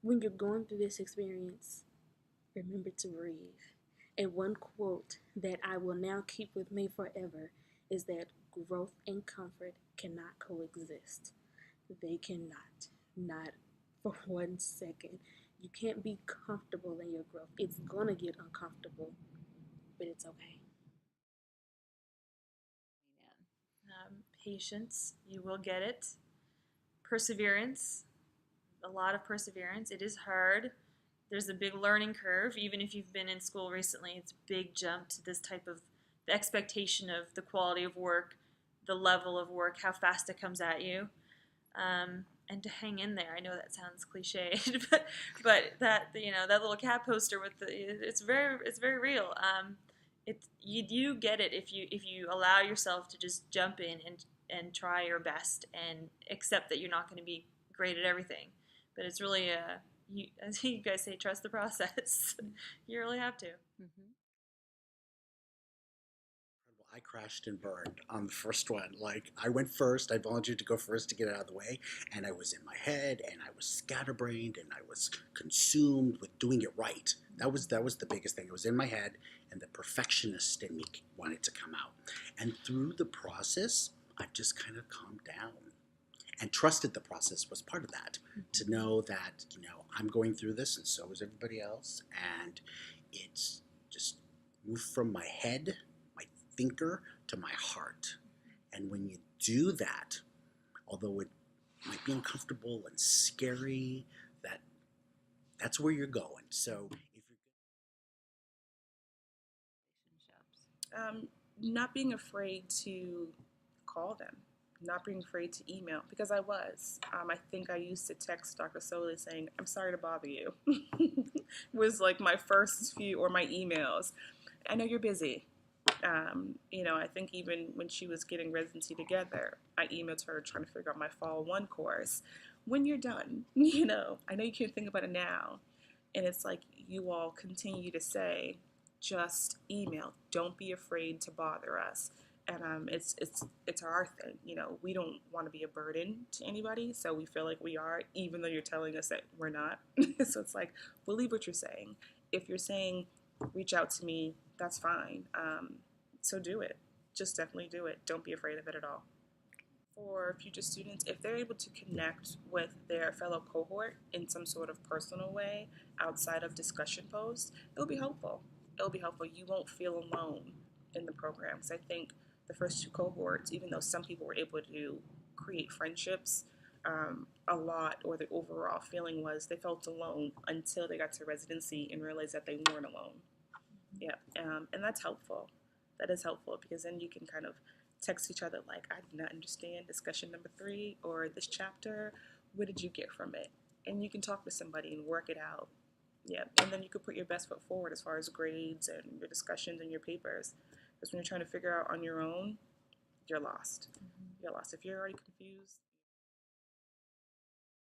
when you're going through this experience, remember to breathe. And one quote that I will now keep with me forever is that growth and comfort cannot coexist. They cannot. Not for 1 second. You can't be comfortable in your growth. It's gonna get uncomfortable, but it's okay. Patience, you will get it. Perseverance, a lot of perseverance. It is hard. There's a big learning curve. Even if you've been in school recently, it's a big jump to this type of the expectation of the quality of work, the level of work, how fast it comes at you, and to hang in there. I know that sounds cliched, but that that little cat poster with it's very real. You get it if you allow yourself to just jump in and try your best and accept that you're not going to be great at everything. But it's really as you guys say, trust the process. You really have to. Mm-hmm. I crashed and burned on the first one. Like, I went first, I volunteered to go first to get it out of the way, and I was in my head, and I was scatterbrained, and I was consumed with doing it right. That was the biggest thing. It was in my head, and the perfectionist in me wanted to come out. And through the process, I've just kind of calmed down and trusted the process was part of that. To know that, I'm going through this, and so is everybody else, and it's just moved from my head, my thinker, to my heart. And when you do that, although it might be uncomfortable and scary, that's where you're going. So if you're Not being afraid to call them, not being afraid to email, because I was. I think I used to text Dr. Soley saying, "I'm sorry to bother you." Was like my first few, or my emails. I know you're busy. I think even when she was getting residency together, I emailed her trying to figure out my fall one course. When you're done, I know you can't think about it now. And it's like you all continue to say, just email. Don't be afraid to bother us. And it's our thing. We don't want to be a burden to anybody, so we feel like we are, even though you're telling us that we're not. So it's like, believe what you're saying. If you're saying, reach out to me, that's fine. So do it. Just definitely do it. Don't be afraid of it at all. For future students, if they're able to connect with their fellow cohort in some sort of personal way outside of discussion posts, it'll be helpful. It'll be helpful. You won't feel alone in the program. Because I think the first two cohorts, even though some people were able to create friendships, a lot, or the overall feeling was they felt alone until they got to residency and realized that they weren't alone. Yeah, and that's helpful. That is helpful because then you can kind of text each other like, I did not understand discussion number 3 or this chapter. What did you get from it? And you can talk to somebody and work it out. Yeah, and then you could put your best foot forward as far as grades and your discussions and your papers. Because when you're trying to figure out on your own, you're lost. You're lost. If you're already confused,